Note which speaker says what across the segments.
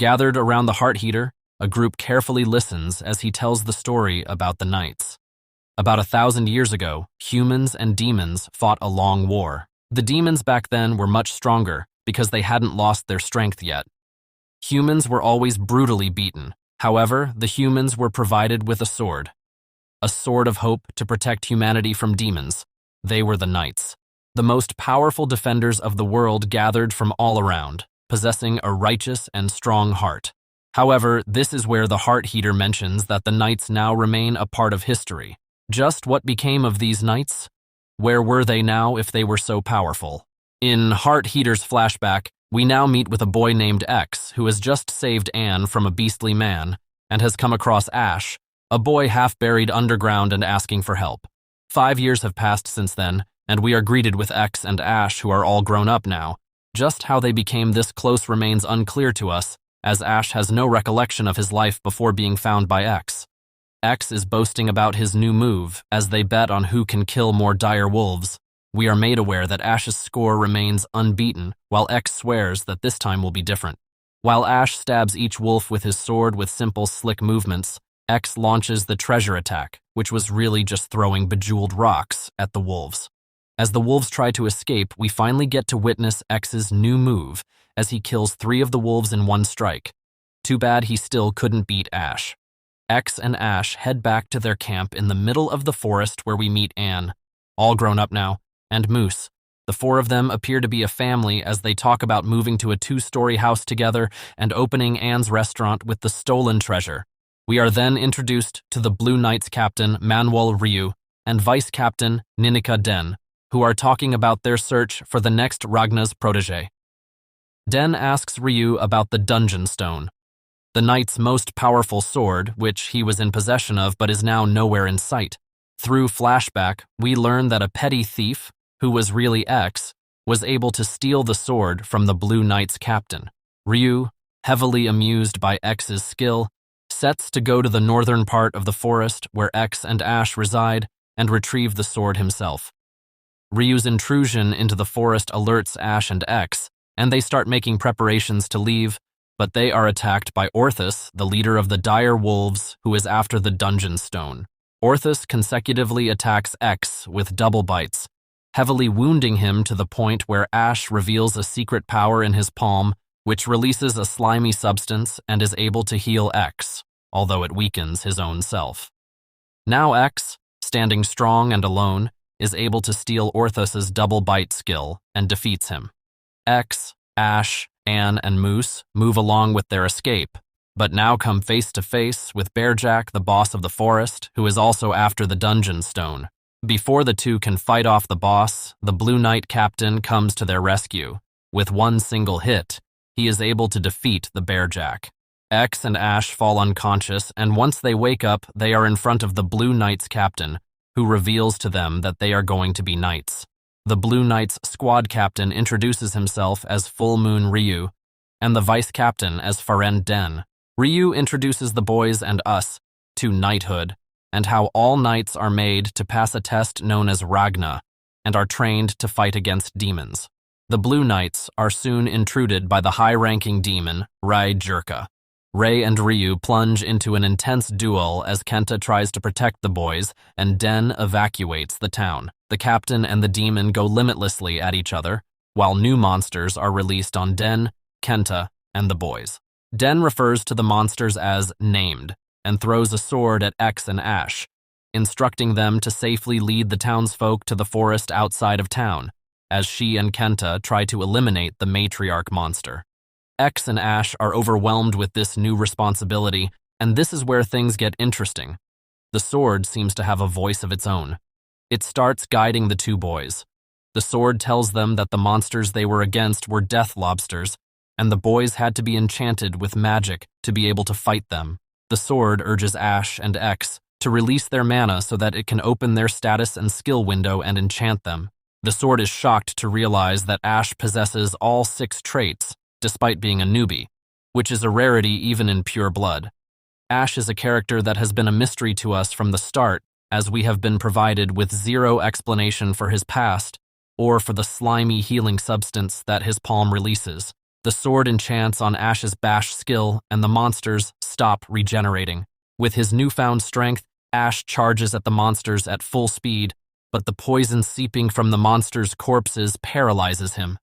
Speaker 1: Gathered around the heart heater, a group carefully listens as he tells the story about the knights. About 1,000 years ago, humans and demons fought a long war. The demons back then were much stronger because they hadn't lost their strength yet. Humans were always brutally beaten. However, the humans were provided with a sword of hope to protect humanity from demons. They were the knights. The most powerful defenders of the world gathered from all around, possessing a righteous and strong heart. However, this is where the heart heater mentions that the knights now remain a part of history. Just what became of these knights? Where were they now if they were so powerful? In Heart Heater's flashback, we now meet with a boy named X who has just saved Anne from a beastly man and has come across Ash, a boy half buried underground and asking for help. 5 years have passed since then, and we are greeted with X and Ash who are all grown up now. Just how they became this close remains unclear to us, as Ash has no recollection of his life before being found by X. X is boasting about his new move as they bet on who can kill more dire wolves. We are made aware that Ash's score remains unbeaten, while X swears that this time will be different. While Ash stabs each wolf with his sword with simple, slick movements, X launches the treasure attack, which was really just throwing bejeweled rocks at the wolves. As the wolves try to escape, we finally get to witness X's new move as he kills 3 of the wolves in one strike. Too bad he still couldn't beat Ash. X and Ash head back to their camp in the middle of the forest where we meet Anne, all grown up now, and Moose. The 4 of them appear to be a family as they talk about moving to a 2-story house together and opening Anne's restaurant with the stolen treasure. We are then introduced to the Blue Knights captain Manhwa Ryu and vice captain Ninika Den, who are talking about their search for the next Ragna's protege. Den asks Ryu about the Dungeon Stone, the knight's most powerful sword, which he was in possession of but is now nowhere in sight. Through flashback, we learn that a petty thief, who was really X, was able to steal the sword from the Blue Knight's captain. Ryu, heavily amused by X's skill, sets to go to the northern part of the forest where X and Ash reside and retrieve the sword himself. Ryu's intrusion into the forest alerts Ash and X, and they start making preparations to leave, but they are attacked by Orthus, the leader of the dire wolves, who is after the Dungeon Stone. Orthus consecutively attacks X with double bites, heavily wounding him to the point where Ash reveals a secret power in his palm, which releases a slimy substance and is able to heal X, although it weakens his own self. Now X, standing strong and alone, is able to steal Orthus's double bite skill and defeats him. X, Ash, Anne, and Moose move along with their escape, but now come face to face with Bearjack, the boss of the forest, who is also after the Dungeon Stone. Before the two can fight off the boss, the Blue Knight captain comes to their rescue. With one single hit, he is able to defeat the Bearjack. X and Ash fall unconscious, and once they wake up, they are in front of the Blue Knight's captain, who reveals to them that they are going to be knights. The Blue Knight's squad captain introduces himself as Full Moon Ryu, and the vice captain as Faren Den. Ryu introduces the boys and us to knighthood, and how all knights are made to pass a test known as Ragna, and are trained to fight against demons. The Blue Knights are soon intruded by the high-ranking demon, Rai Jerka. Ray and Ryu plunge into an intense duel as Kenta tries to protect the boys, and Den evacuates the town. The captain and the demon go limitlessly at each other, while new monsters are released on Den, Kenta, and the boys. Den refers to the monsters as named, and throws a sword at X and Ash, instructing them to safely lead the townsfolk to the forest outside of town, as she and Kenta try to eliminate the matriarch monster. X and Ash are overwhelmed with this new responsibility, and this is where things get interesting. The sword seems to have a voice of its own. It starts guiding the two boys. The sword tells them that the monsters they were against were death lobsters, and the boys had to be enchanted with magic to be able to fight them. The sword urges Ash and X to release their mana so that it can open their status and skill window and enchant them. The sword is shocked to realize that Ash possesses all 6 traits, despite being a newbie, which is a rarity even in pure blood. Ash is a character that has been a mystery to us from the start, as we have been provided with 0 explanation for his past or for the slimy healing substance that his palm releases. The sword enchants on Ash's bash skill, and the monsters stop regenerating. With his newfound strength, Ash charges at the monsters at full speed, but the poison seeping from the monsters' corpses paralyzes him.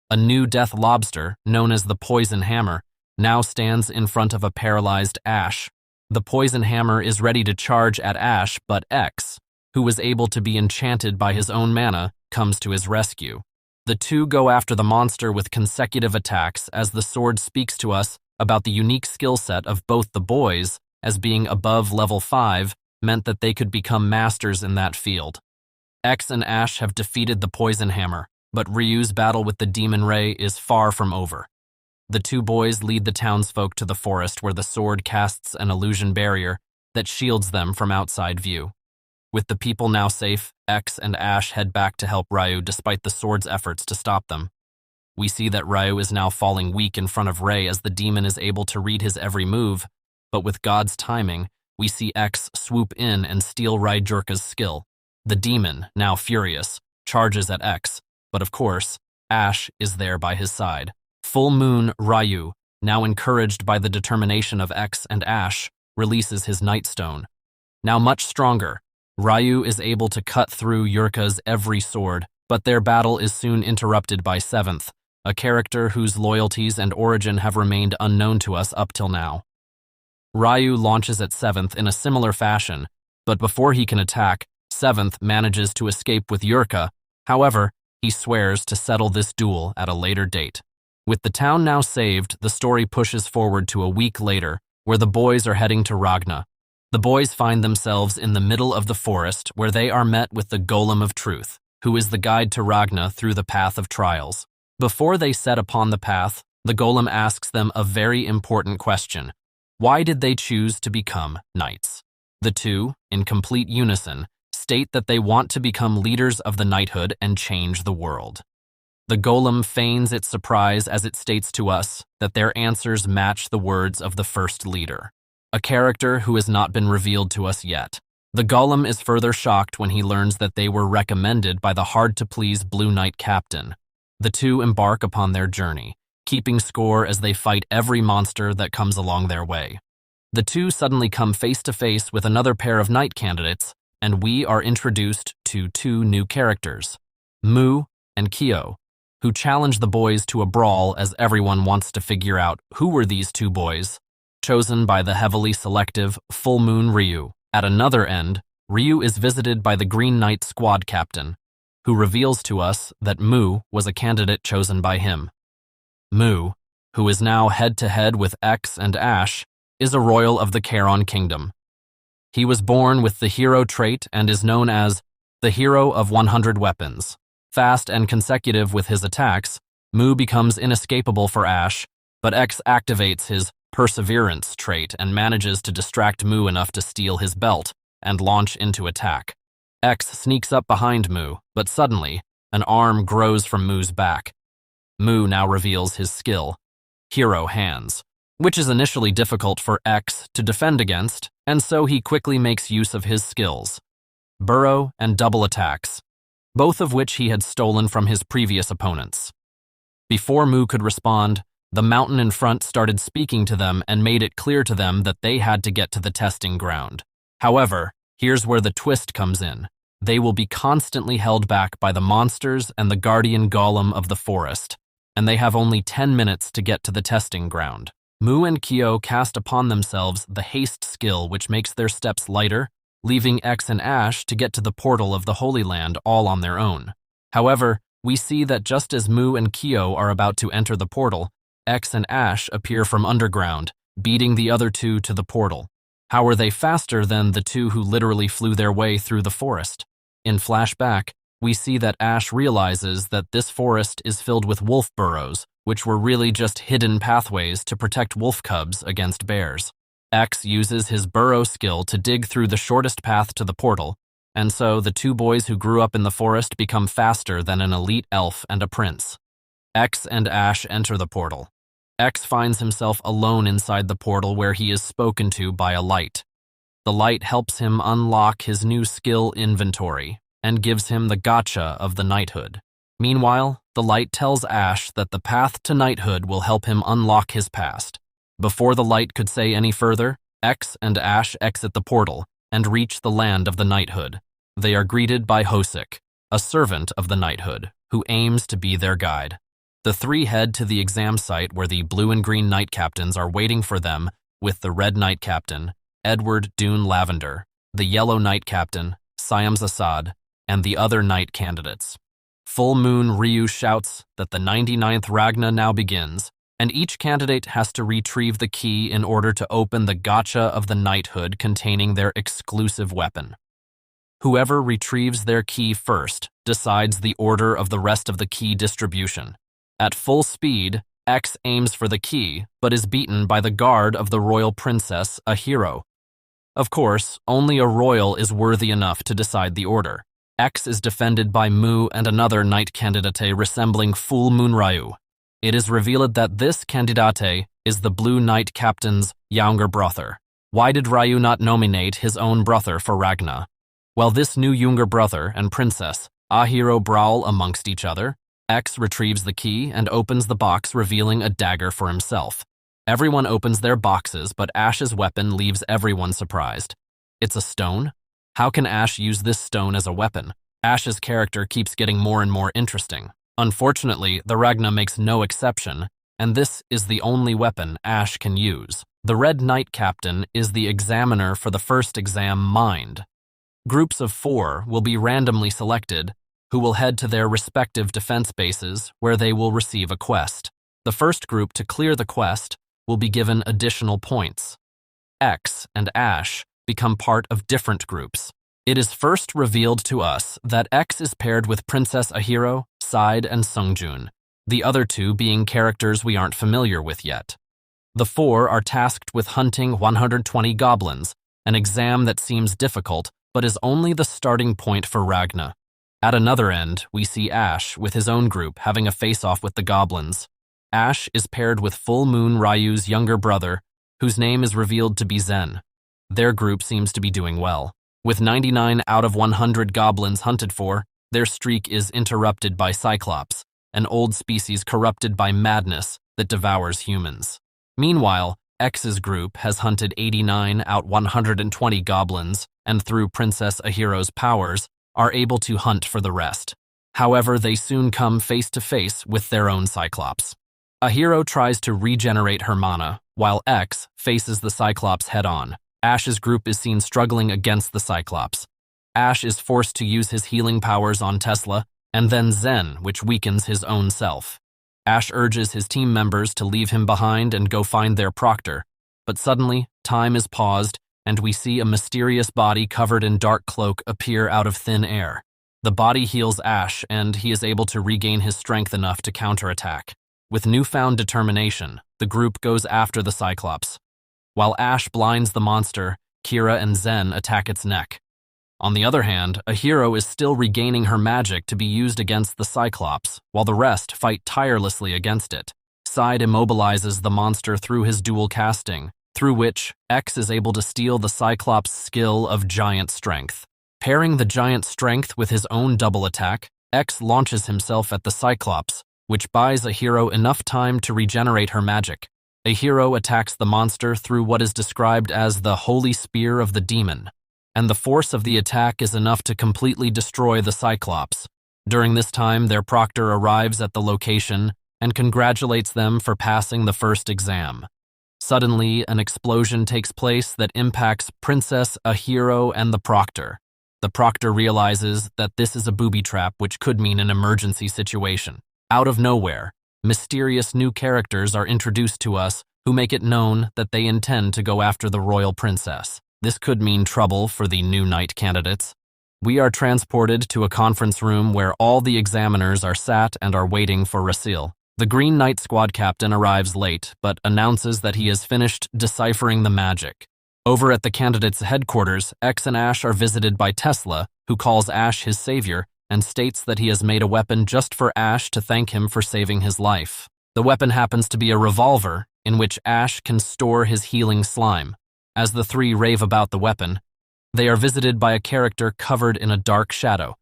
Speaker 1: A new death lobster, known as the Poison Hammer, now stands in front of a paralyzed Ash. The Poison Hammer is ready to charge at Ash, but X, who was able to be enchanted by his own mana, comes to his rescue. The two go after the monster with consecutive attacks as the sword speaks to us about the unique skill set of both the boys, as being above level 5 meant that they could become masters in that field. X and Ash have defeated the Poison Hammer, but Ryu's battle with the Demon Ray is far from over. The two boys lead the townsfolk to the forest where the sword casts an illusion barrier that shields them from outside view. With the people now safe, X and Ash head back to help Ryu despite the sword's efforts to stop them. We see that Ryu is now falling weak in front of Ray as the demon is able to read his every move, but with God's timing, we see X swoop in and steal Raijurka's skill. The demon, now furious, charges at X, but of course, Ash is there by his side. Full Moon Ryu, now encouraged by the determination of X and Ash, releases his Nightstone. Now much stronger, Ryu is able to cut through Yurka's every sword, but their battle is soon interrupted by Seventh, a character whose loyalties and origin have remained unknown to us up till now. Ryu launches at Seventh in a similar fashion, but before he can attack, Seventh manages to escape with Yurka. However, he swears to settle this duel at a later date. With the town now saved, the story pushes forward to a week later, where the boys are heading to Ragna. The boys find themselves in the middle of the forest where they are met with the Golem of Truth, who is the guide to Ragna through the path of trials. Before they set upon the path, the Golem asks them a very important question. Why did they choose to become knights? The two, in complete unison, state that they want to become leaders of the knighthood and change the world. The Golem feigns its surprise as it states to us that their answers match the words of the first leader, a character who has not been revealed to us yet. The Golem is further shocked when he learns that they were recommended by the hard-to-please Blue Knight captain. The two embark upon their journey, keeping score as they fight every monster that comes along their way. The two suddenly come face to face with another pair of knight candidates, and we are introduced to two new characters, Mu and Kyo, who challenge the boys to a brawl as everyone wants to figure out who were these two boys, chosen by the heavily selective Full Moon Ryu. At another end, Ryu is visited by the Green Knight squad captain, who reveals to us that Mu was a candidate chosen by him. Mu, who is now head-to-head with X and Ash, is a royal of the Charon Kingdom. He was born with the hero trait and is known as the hero of 100 weapons. Fast and consecutive with his attacks, Mu becomes inescapable for Ash, but X activates his perseverance trait and manages to distract Mu enough to steal his belt and launch into attack. X sneaks up behind Mu, but suddenly, an arm grows from Mu's back. Mu now reveals his skill, Hero Hands, which is initially difficult for X to defend against, and so he quickly makes use of his skills, Burrow and Double Attacks, both of which he had stolen from his previous opponents. Before Mu could respond, the mountain in front started speaking to them and made it clear to them that they had to get to the testing ground. However, here's where the twist comes in. They will be constantly held back by the monsters and the guardian golem of the forest, and they have only 10 minutes to get to the testing ground. Mu and Kyo cast upon themselves the haste skill, which makes their steps lighter, leaving X and Ash to get to the portal of the Holy Land all on their own. However, we see that just as Mu and Kyo are about to enter the portal, X and Ash appear from underground, beating the other two to the portal. How are they faster than the two who literally flew their way through the forest? In flashback, we see that Ash realizes that this forest is filled with wolf burrows, which were really just hidden pathways to protect wolf cubs against bears. X uses his burrow skill to dig through the shortest path to the portal, and so the two boys who grew up in the forest become faster than an elite elf and a prince. X and Ash enter the portal. X finds himself alone inside the portal where he is spoken to by a light. The light helps him unlock his new skill inventory and gives him the gacha of the knighthood. Meanwhile, the light tells Ash that the path to knighthood will help him unlock his past. Before the light could say any further, X and Ash exit the portal and reach the land of the knighthood. They are greeted by Hosik, a servant of the knighthood, who aims to be their guide. The three head to the exam site where the blue and green knight captains are waiting for them with the red knight captain, Edward Dune Lavender, the yellow knight captain, Siams Assad, and the other knight candidates. Full Moon Ryu shouts that the 99th Ragna now begins, and each candidate has to retrieve the key in order to open the gacha of the knighthood containing their exclusive weapon. Whoever retrieves their key first decides the order of the rest of the key distribution. At full speed, X aims for the key, but is beaten by the guard of the royal princess, a hero. Of course, only a royal is worthy enough to decide the order. X is defended by Mu and another knight candidate resembling Full Moon Ryu. It is revealed that this candidate is the blue knight captain's younger brother. Why did Ryu not nominate his own brother for Ragna? While this new younger brother and princess, Ahiro brawl amongst each other, X retrieves the key and opens the box, revealing a dagger for himself. Everyone opens their boxes, but Ash's weapon leaves everyone surprised. It's a stone? How can Ash use this stone as a weapon? Ash's character keeps getting more and more interesting. Unfortunately, the Ragna makes no exception, and this is the only weapon Ash can use. The Red Knight Captain is the examiner for the first exam, Mind. Groups of 4 will be randomly selected, who will head to their respective defense bases where they will receive a quest. The first group to clear the quest will be given additional points. X and Ash become part of different groups. It is first revealed to us that X is paired with Princess Ahiro, Side, and Sungjun, the other two being characters we aren't familiar with yet. The 4 are tasked with hunting 120 goblins, an exam that seems difficult but is only the starting point for Ragna. At another end, we see Ash with his own group having a face-off with the goblins. Ash is paired with Full Moon Ryu's younger brother, whose name is revealed to be Zen. Their group seems to be doing well. With 99 out of 100 goblins hunted for, their streak is interrupted by Cyclops, an old species corrupted by madness that devours humans. Meanwhile, X's group has hunted 89 out 120 goblins, and through Princess Ahiro's powers, are able to hunt for the rest. However, they soon come face to face with their own Cyclops. Ahiro tries to regenerate her mana, while X faces the Cyclops head-on. Ash's group is seen struggling against the Cyclops. Ash is forced to use his healing powers on Tesla, and then Zen, which weakens his own self. Ash urges his team members to leave him behind and go find their proctor, but suddenly, time is paused, and we see a mysterious body covered in dark cloak appear out of thin air. The body heals Ash, and he is able to regain his strength enough to counterattack. With newfound determination, the group goes after the Cyclops. While Ash blinds the monster, Kira and Zen attack its neck. On the other hand, Ahiro is still regaining her magic to be used against the Cyclops, while the rest fight tirelessly against it. Side immobilizes the monster through his dual casting, through which X is able to steal the Cyclops' skill of giant strength. Pairing the giant strength with his own double attack, X launches himself at the Cyclops, which buys Ahiro enough time to regenerate her magic. Ahiro attacks the monster through what is described as the Holy Spear of the Demon, and the force of the attack is enough to completely destroy the Cyclops. During this time, their proctor arrives at the location and congratulates them for passing the first exam. Suddenly, an explosion takes place that impacts Princess Ahiro and the proctor. The proctor realizes that this is a booby trap, which could mean an emergency situation. Out of nowhere, mysterious new characters are introduced to us who make it known that they intend to go after the royal princess. This could mean trouble for the new knight candidates. We are transported to a conference room where all the examiners are sat and are waiting for Rasil. The Green Knight squad captain arrives late, but announces that he has finished deciphering the magic. Over at the candidates' headquarters, X and Ash are visited by Tesla, who calls Ash his savior and states that he has made a weapon just for Ash to thank him for saving his life. The weapon happens to be a revolver in which Ash can store his healing slime. As the three rave about the weapon, they are visited by a character covered in a dark shadow.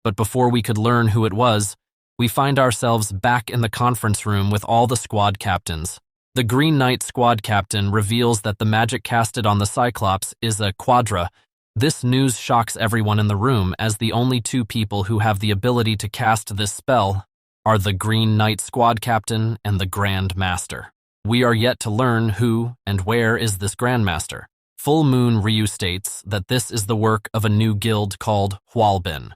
Speaker 1: But before we could learn who it was, we find ourselves back in the conference room with all the squad captains. The Green Knight squad captain reveals that the magic casted on the Cyclops is a quadra. This news shocks everyone in the room, as the only two people who have the ability to cast this spell are the Green Knight squad captain and the Grand Master. We are yet to learn who and where is this Grand Master. Full Moon Ryu states that this is the work of a new guild called Hwalbin.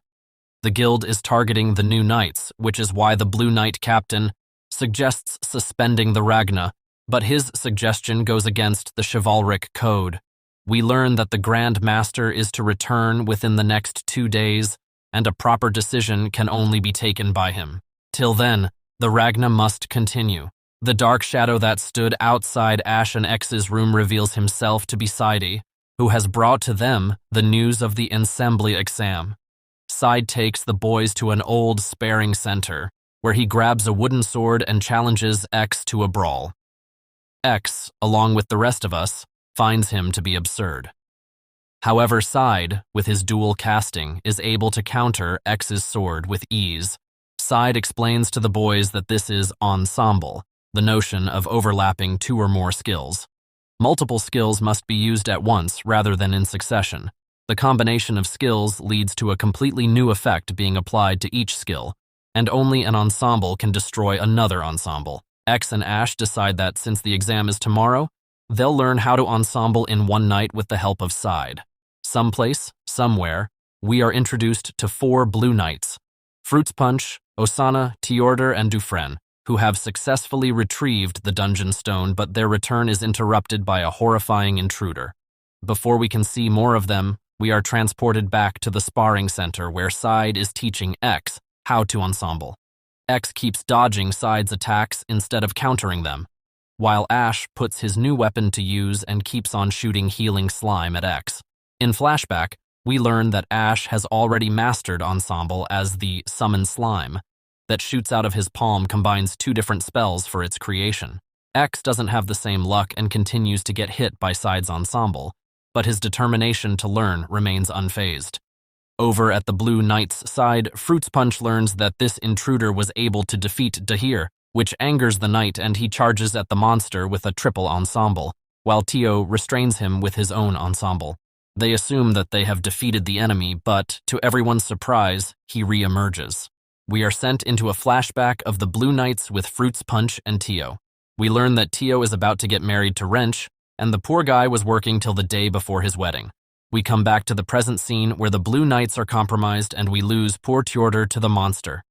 Speaker 1: The guild is targeting the new knights, which is why the Blue Knight captain suggests suspending the Ragna, but his suggestion goes against the chivalric code. We learn that the Grand Master is to return within the next 2 days, and a proper decision can only be taken by him. Till then, the Ragna must continue. The dark shadow that stood outside Ash and X's room reveals himself to be Saidi, who has brought to them the news of the assembly exam. Side takes the boys to an old sparring center, where he grabs a wooden sword and challenges X to a brawl. X, along with the rest of us, finds him to be absurd. However, Side, with his dual casting, is able to counter X's sword with ease. Side explains to the boys that this is ensemble, the notion of overlapping 2 or more skills. Multiple skills must be used at once rather than in succession. The combination of skills leads to a completely new effect being applied to each skill, and only an ensemble can destroy another ensemble. X and Ash decide that since the exam is tomorrow, they'll learn how to ensemble in one night with the help of Side. Someplace, somewhere, we are introduced to 4 Blue Knights: Fruits Punch, Osana, Teorder, and Dufresne, who have successfully retrieved the dungeon stone, but their return is interrupted by a horrifying intruder. Before we can see more of them, we are transported back to the sparring center where Side is teaching X how to ensemble. X keeps dodging Side's attacks instead of countering them, while Ash puts his new weapon to use and keeps on shooting healing slime at X. In flashback, we learn that Ash has already mastered ensemble, as the summon slime that shoots out of his palm combines 2 different spells for its creation. X doesn't have the same luck and continues to get hit by Side's ensemble, but his determination to learn remains unfazed. Over at the Blue Knight's side, Fruits Punch learns that this intruder was able to defeat Dahir, which angers the knight, and he charges at the monster with a triple ensemble, while Tio restrains him with his own ensemble. They assume that they have defeated the enemy, but, to everyone's surprise, he re-emerges. We are sent into a flashback of the Blue Knights with Fruits Punch and Tio. We learn that Tio is about to get married to Wrench, and the poor guy was working till the day before his wedding. We come back to the present scene where the Blue Knights are compromised and we lose poor Teorder to the monster.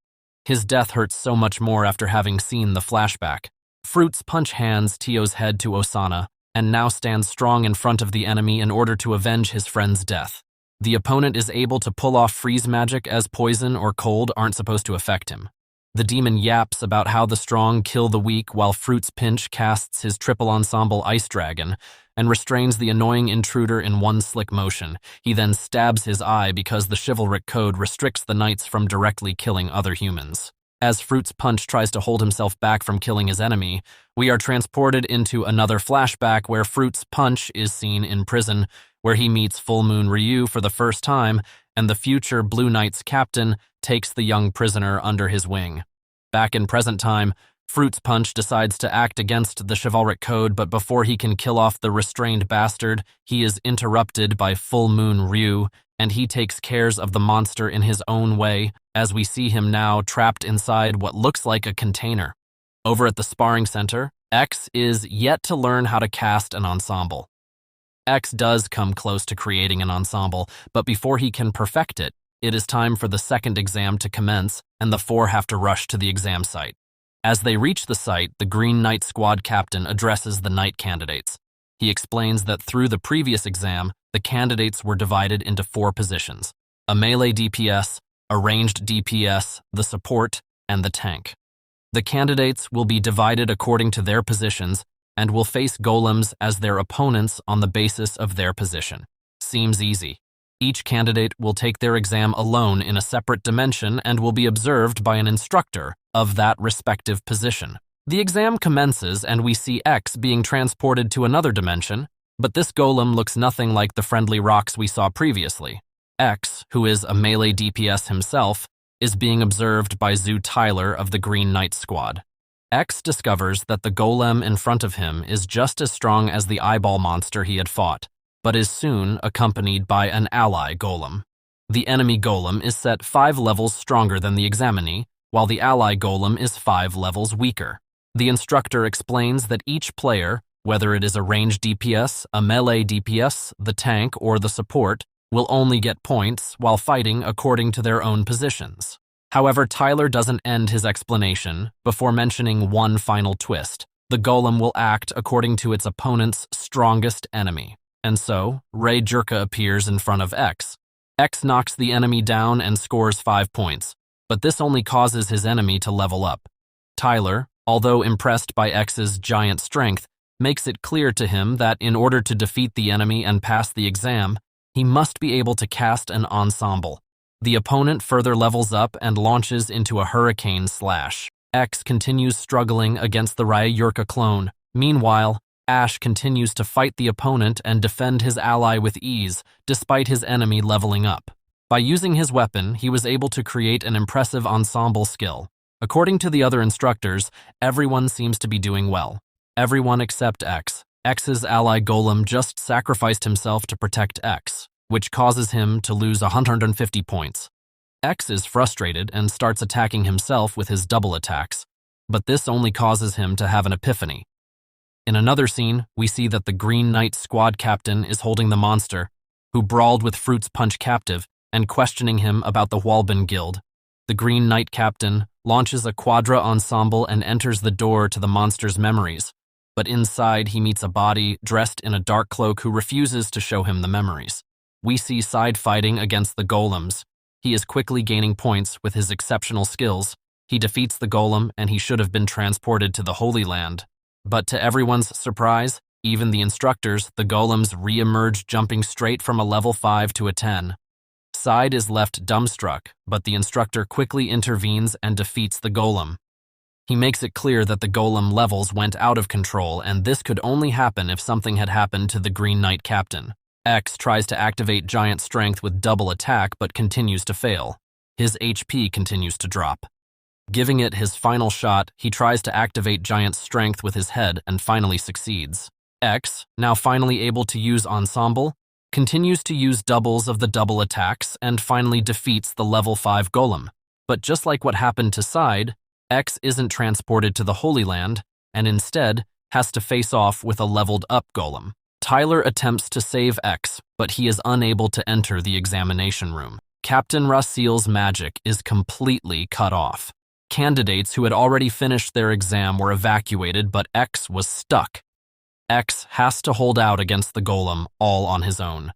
Speaker 1: His death hurts so much more after having seen the flashback. Fruits Punch hands Tio's head to Osana, and now stands strong in front of the enemy in order to avenge his friend's death. The opponent is able to pull off freeze magic, as poison or cold aren't supposed to affect him. The demon yaps about how the strong kill the weak, while Fruits Pinch casts his triple ensemble Ice Dragon and restrains the annoying intruder in one slick motion. He then stabs his eye because the chivalric code restricts the knights from directly killing other humans. As Fruits Punch tries to hold himself back from killing his enemy, we are transported into another flashback where Fruits Punch is seen in prison, where he meets Full Moon Ryu for the first time, and the future Blue Knights captain takes the young prisoner under his wing. Back in present time, Fruits Punch decides to act against the chivalric code, but before he can kill off the restrained bastard, he is interrupted by Full Moon Ryu, and he takes cares of the monster in his own way, as we see him now trapped inside what looks like a container. Over at the sparring center, X is yet to learn how to cast an ensemble. X does come close to creating an ensemble, but before he can perfect it, it is time for the second exam to commence, and the 4 have to rush to the exam site. As they reach the site, the Green Knight squad captain addresses the knight candidates. He explains that through the previous exam, the candidates were divided into 4 positions: a melee DPS, a ranged DPS, the support, and the tank. The candidates will be divided according to their positions and will face golems as their opponents on the basis of their position. Seems easy. Each candidate will take their exam alone in a separate dimension and will be observed by an instructor of that respective position. The exam commences and we see X being transported to another dimension, but this golem looks nothing like the friendly rocks we saw previously. X, who is a melee DPS himself, is being observed by Zoo Tyler of the Green Knight Squad. X discovers that the golem in front of him is just as strong as the eyeball monster he had fought, but is soon accompanied by an ally golem. The enemy golem is set 5 levels stronger than the examinee, while the ally golem is 5 levels weaker. The instructor explains that each player, whether it is a ranged DPS, a melee DPS, the tank, or the support, will only get points while fighting according to their own positions. However, Tyler doesn't end his explanation before mentioning one final twist. The golem will act according to its opponent's strongest enemy. And so, Ray Jerka appears in front of X. X knocks the enemy down and scores 5 points, but this only causes his enemy to level up. Tyler, although impressed by X's giant strength, makes it clear to him that in order to defeat the enemy and pass the exam, he must be able to cast an ensemble. The opponent further levels up and launches into a hurricane slash. X continues struggling against the Ryurka clone. Meanwhile, Ash continues to fight the opponent and defend his ally with ease, despite his enemy leveling up. By using his weapon, he was able to create an impressive ensemble skill. According to the other instructors, everyone seems to be doing well. Everyone except X. X's ally golem just sacrificed himself to protect X, which causes him to lose 150 points. X is frustrated and starts attacking himself with his double attacks, but this only causes him to have an epiphany. In another scene, we see that the Green Knight squad captain is holding the monster, who brawled with Fruits Punch captive, and questioning him about the Walben Guild. The Green Knight captain launches a quadra ensemble and enters the door to the monster's memories, but inside he meets a body dressed in a dark cloak who refuses to show him the memories. We see side fighting against the golems. He is quickly gaining points with his exceptional skills. He defeats the golem and he should have been transported to the Holy Land. But to everyone's surprise, even the instructors, the golems re-emerge jumping straight from a level 5 to a 10. Side is left dumbstruck, but the instructor quickly intervenes and defeats the golem. He makes it clear that the golem levels went out of control and this could only happen if something had happened to the Green Knight captain. X tries to activate giant strength with double attack but continues to fail. His HP continues to drop. Giving it his final shot, he tries to activate giant strength with his head and finally succeeds. X, now finally able to use ensemble, continues to use doubles of the double attacks and finally defeats the level 5 golem. But just like what happened to Side, X isn't transported to the Holy Land and instead has to face off with a leveled up golem. Tyler attempts to save X, but he is unable to enter the examination room. Captain Rasil's magic is completely cut off. Candidates who had already finished their exam were evacuated, but X was stuck. X has to hold out against the golem all on his own.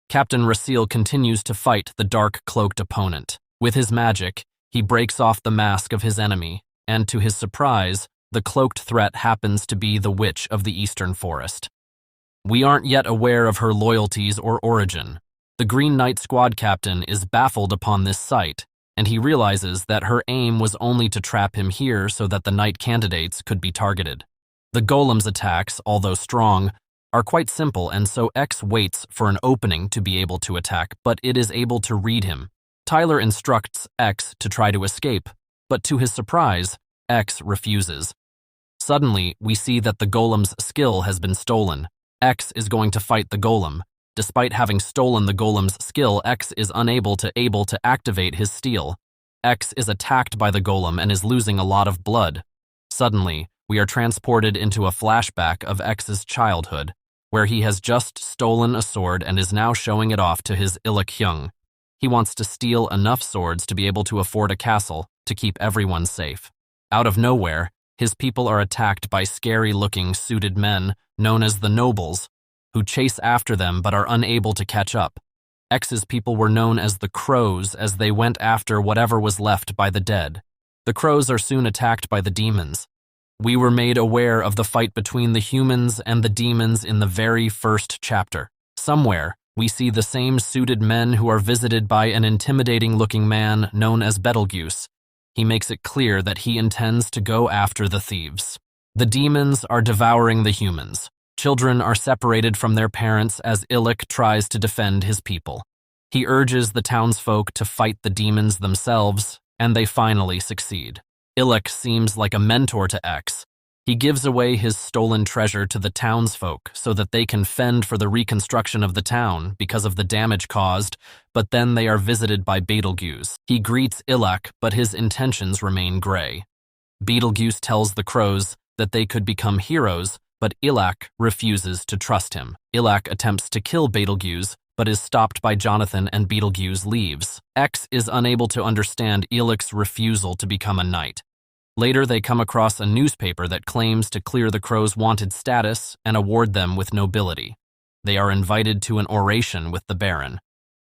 Speaker 1: Captain Rasil continues to fight the dark-cloaked opponent. With his magic, he breaks off the mask of his enemy, and to his surprise, the cloaked threat happens to be the Witch of the Eastern Forest. We aren't yet aware of her loyalties or origin. The Green Knight squad captain is baffled upon this sight, and he realizes that her aim was only to trap him here so that the knight candidates could be targeted. The golem's attacks, although strong, are quite simple, and so X waits for an opening to be able to attack, but it is able to read him. Tyler instructs X to try to escape, but to his surprise, X refuses. Suddenly, we see that the golem's skill has been stolen. X is going to fight the golem. Despite having stolen the golem's skill, X is unable to activate his steel. X is attacked by the golem and is losing a lot of blood. Suddenly, we are transported into a flashback of X's childhood, where he has just stolen a sword and is now showing it off to his Illikyung. He wants to steal enough swords to be able to afford a castle to keep everyone safe. Out of nowhere, his people are attacked by scary-looking suited men known as the Nobles, who chase after them but are unable to catch up. X's people were known as the Crows as they went after whatever was left by the dead. The Crows are soon attacked by the demons. We were made aware of the fight between the humans and the demons in the very first chapter. Somewhere, we see the same suited men who are visited by an intimidating-looking man known as Betelgeuse. He makes it clear that he intends to go after the thieves. The demons are devouring the humans. Children are separated from their parents as Illik tries to defend his people. He urges the townsfolk to fight the demons themselves, and they finally succeed. Ilek seems like a mentor to X. He gives away his stolen treasure to the townsfolk so that they can fend for the reconstruction of the town because of the damage caused, but then they are visited by Betelgeuse. He greets Ilek, but his intentions remain gray. Betelgeuse tells the crows that they could become heroes, but Ilek refuses to trust him. Ilek attempts to kill Betelgeuse, but is stopped by Jonathan and Betelgeuse leaves. X is unable to understand Ilek's refusal to become a knight. Later, they come across a newspaper that claims to clear the crows' wanted status and award them with nobility. They are invited to an oration with the Baron.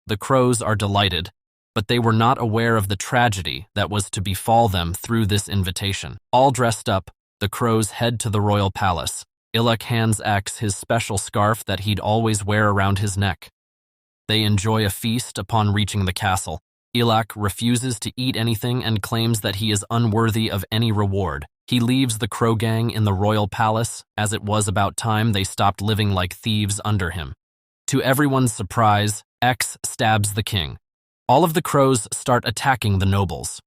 Speaker 1: The crows are delighted, but they were not aware of the tragedy that was to befall them through this invitation. All dressed up, the crows head to the royal palace. Ilek hands X his special scarf that he'd always wear around his neck. They enjoy a feast upon reaching the castle. Ilek refuses to eat anything and claims that he is unworthy of any reward. He leaves the crow gang in the royal palace, as it was about time they stopped living like thieves under him. To everyone's surprise, X stabs the king. All of the crows start attacking the nobles.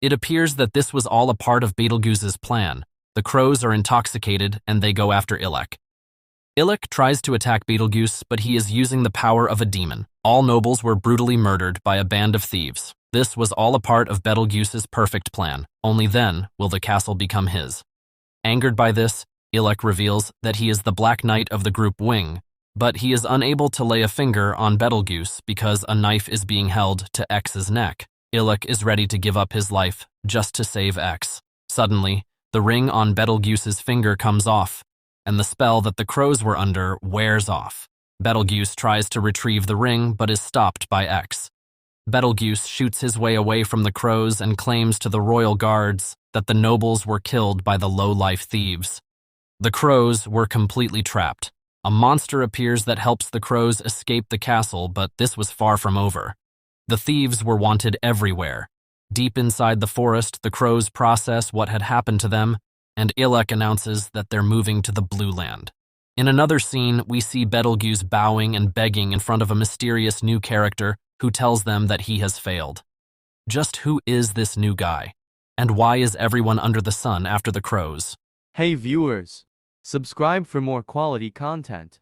Speaker 1: It appears that this was all a part of Betelgeuse's plan. The crows are intoxicated and they go after Ilek. Ilek tries to attack Betelgeuse, but he is using the power of a demon. All nobles were brutally murdered by a band of thieves. This was all a part of Betelgeuse's perfect plan. Only then will the castle become his. Angered by this, Ilek reveals that he is the Black Knight of the group Wing, but he is unable to lay a finger on Betelgeuse because a knife is being held to X's neck. Ilek is ready to give up his life just to save X. Suddenly, the ring on Betelgeuse's finger comes off, and the spell that the crows were under wears off. Betelgeuse tries to retrieve the ring but is stopped by X. Betelgeuse shoots his way away from the crows and claims to the royal guards that the nobles were killed by the low-life thieves. The crows were completely trapped. A monster appears that helps the crows escape the castle, but this was far from over. The thieves were wanted everywhere. Deep inside the forest, the crows process what had happened to them, and Ilek announces that they're moving to the Blue Land. In another scene, we see Betelgeuse bowing and begging in front of a mysterious new character who tells them that he has failed. Just who is this new guy? And why is everyone under the sun after the crows?
Speaker 2: Hey viewers, subscribe for more quality content.